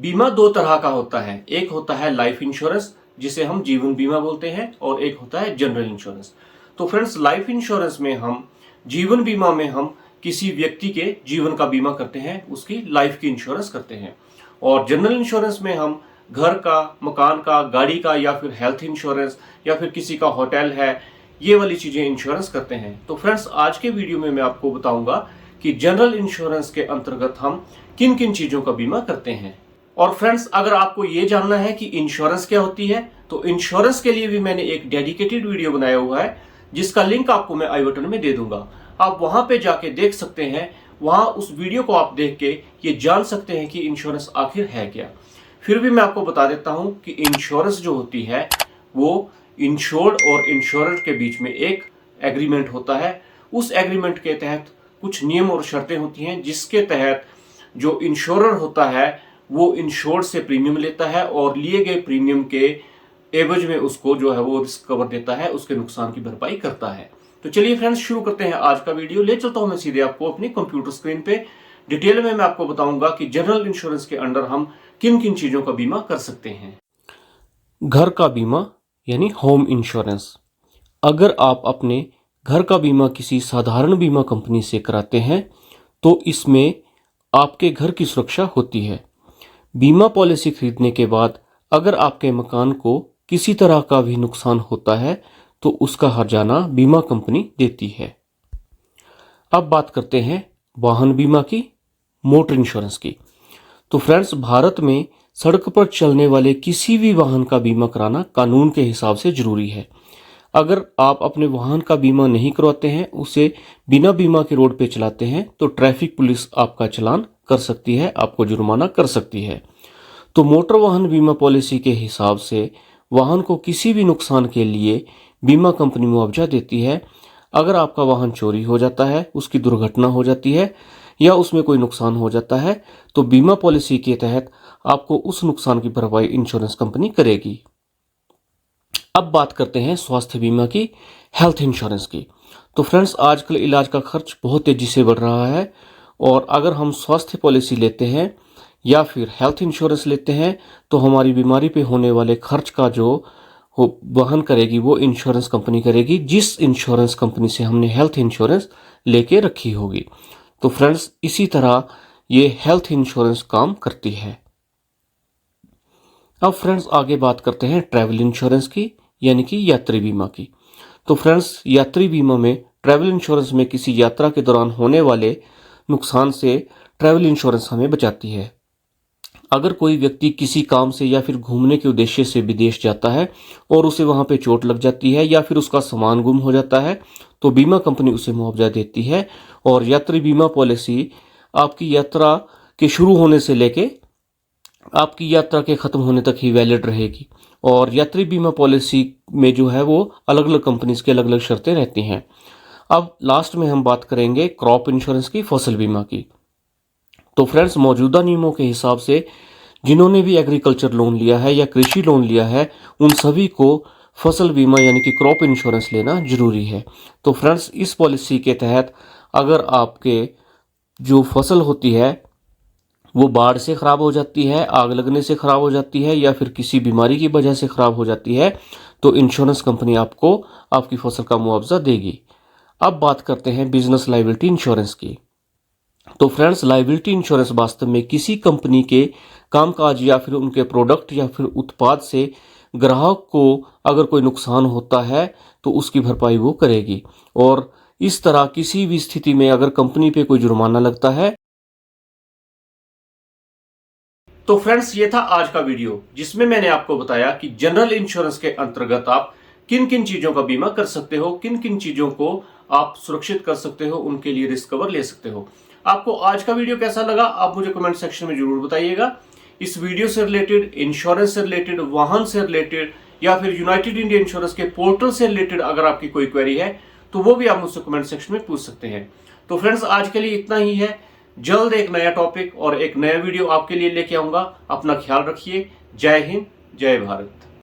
बीमा दो तरह का होता है। एक होता है लाइफ इंश्योरेंस जिसे हम जीवन बीमा बोलते हैं और एक होता है जनरल इंश्योरेंस। तो फ्रेंड्स, लाइफ इंश्योरेंस में हम, जीवन बीमा में हम किसी व्यक्ति के जीवन का बीमा करते हैं, उसकी लाइफ की इंश्योरेंस करते हैं। और जनरल इंश्योरेंस में हम घर का, मकान का, गाड़ी का या फिर हेल्थ इंश्योरेंस या फिर किसी का होटल है, ये वाली चीजें इंश्योरेंस करते हैं। तो फ्रेंड्स, आज के वीडियो में मैं आपको बताऊंगा कि जनरल इंश्योरेंस के अंतर्गत हम किन किन चीजों का बीमा करते हैं। और फ्रेंड्स, अगर आपको ये जानना है कि इंश्योरेंस क्या होती है, तो इंश्योरेंस के लिए भी मैंने एक डेडिकेटेड वीडियो बनाया हुआ है जिसका लिंक आपको मैं आई बटन में दे दूंगा। आप वहां पे जाके देख सकते हैं। वहां उस वीडियो को आप देख के ये जान सकते हैं कि इंश्योरेंस आखिर है क्या। फिर भी मैं आपको बता देता हूं कि इंश्योरेंस जो होती है वो इंश्योर्ड और इंश्योरर के बीच में एक एग्रीमेंट होता है। उस एग्रीमेंट के तहत कुछ नियम और शर्तें होती हैं जिसके तहत जो इंश्योरर होता है वो इंश्योर्ड से प्रीमियम लेता है और लिए गए प्रीमियम के एवज में उसको जो है वो रिस्क कवर देता है, उसके नुकसान की भरपाई करता है। तो चलिए फ्रेंड्स, शुरू करते हैं आज का वीडियो। ले चलता हूं मैं सीधे आपको अपनी कंप्यूटर स्क्रीन पे। डिटेल में मैं आपको बताऊंगा कि जनरल इंश्योरेंस के अंडर हम किन किन चीजों का बीमा कर सकते हैं। घर का बीमा यानी होम इंश्योरेंस। अगर आप अपने घर का बीमा किसी साधारण बीमा कंपनी से कराते हैं तो इसमें आपके घर की सुरक्षा होती है। बीमा पॉलिसी खरीदने के बाद अगर आपके मकान को किसी तरह का भी नुकसान होता है तो उसका हर्जाना बीमा कंपनी देती है। अब बात करते हैं वाहन बीमा की, मोटर इंश्योरेंस की। तो फ्रेंड्स, भारत में सड़क पर चलने वाले किसी भी वाहन का बीमा कराना कानून के हिसाब से जरूरी है। अगर आप अपने वाहन का बीमा नहीं करवाते हैं, उसे बिना बीमा के रोड पे चलाते हैं, तो ट्रैफिक पुलिस आपका चालान कर सकती है, आपको जुर्माना कर सकती है। तो मोटर वाहन बीमा पॉलिसी के हिसाब से वाहन को किसी भी नुकसान के लिए बीमा कंपनी मुआवजा देती है। अगर आपका वाहन चोरी हो जाता है, उसकी दुर्घटना हो जाती है या उसमें कोई नुकसान हो जाता है तो बीमा पॉलिसी के तहत आपको उस नुकसान की भरपाई इंश्योरेंस कंपनी करेगी। अब बात करते हैं स्वास्थ्य बीमा की, हेल्थ इंश्योरेंस की। तो फ्रेंड्स, आजकल इलाज का खर्च बहुत तेजी से बढ़ रहा है और अगर हम स्वास्थ्य पॉलिसी लेते हैं या फिर हेल्थ इंश्योरेंस लेते हैं तो हमारी बीमारी पे होने वाले खर्च का जो वहन करेगी वो इंश्योरेंस कंपनी करेगी, जिस इंश्योरेंस कंपनी से हमने हेल्थ इंश्योरेंस लेके रखी होगी। तो फ्रेंड्स, इसी तरह ये हेल्थ इंश्योरेंस काम करती है। अब फ्रेंड्स, आगे बात करते हैं ट्रैवल इंश्योरेंस की, यानी कि यात्री बीमा की। तो फ्रेंड्स, यात्री बीमा में, ट्रैवल इंश्योरेंस में किसी यात्रा के दौरान होने वाले नुकसान से ट्रैवल इंश्योरेंस हमें बचाती है। अगर कोई व्यक्ति किसी काम से या फिर घूमने के उद्देश्य से विदेश जाता है और उसे वहां पे चोट लग जाती है या फिर उसका सामान गुम हो जाता है तो बीमा कंपनी उसे मुआवजा देती है। और यात्री बीमा पॉलिसी आपकी यात्रा के शुरू होने से लेके आपकी यात्रा के खत्म होने तक ही वैलिड रहेगी। और यात्री बीमा पॉलिसी में जो है वो अलग अलग कंपनीज की अलग अलग शर्तें रहती हैं। अब लास्ट में हम बात करेंगे क्रॉप इंश्योरेंस की, फसल बीमा की। तो फ्रेंड्स, मौजूदा नियमों के हिसाब से जिन्होंने भी एग्रीकल्चर लोन लिया है या कृषि लोन लिया है उन सभी को फसल बीमा यानी कि क्रॉप इंश्योरेंस लेना जरूरी है। तो फ्रेंड्स, इस पॉलिसी के तहत अगर आपके जो फसल होती है वो बाढ़ से खराब हो जाती है, आग लगने से खराब हो जाती है या फिर किसी बीमारी की वजह से खराब हो जाती है तो इंश्योरेंस कंपनी आपको आपकी फसल का मुआवजा देगी। अब बात करते हैं बिजनेस लायबिलिटी इंश्योरेंस की। तो फ्रेंड्स, लायबिलिटी इंश्योरेंस वास्तव में किसी कंपनी के कामकाज या फिर उनके प्रोडक्ट या फिर उत्पाद से ग्राहक को अगर कोई नुकसान होता है तो उसकी भरपाई वो करेगी। और इस तरह किसी भी स्थिति में अगर कंपनी पे कोई जुर्माना लगता है। तो फ्रेंड्स, ये था आज का वीडियो जिसमें मैंने आपको बताया कि जनरल इंश्योरेंस के अंतर्गत आप किन किन चीजों का बीमा कर सकते हो, किन किन चीजों को आप सुरक्षित कर सकते हो, उनके लिए रिस्क कवर ले सकते हो। आपको आज का वीडियो कैसा लगा आप मुझे कमेंट सेक्शन में जरूर बताइएगा। इस वीडियो से रिलेटेड, इंश्योरेंस से रिलेटेड, वाहन से रिलेटेड या फिर यूनाइटेड इंडिया इंश्योरेंस के पोर्टल से रिलेटेड अगर आपकी कोई क्वेरी है तो वो भी आप मुझसे कमेंट सेक्शन में पूछ सकते हैं। तो फ्रेंड्स, आज के लिए इतना ही है। जल्द एक नया टॉपिक और एक नया वीडियो आपके लिए लेके आऊंगा। अपना ख्याल रखिए। जय हिंद, जय भारत।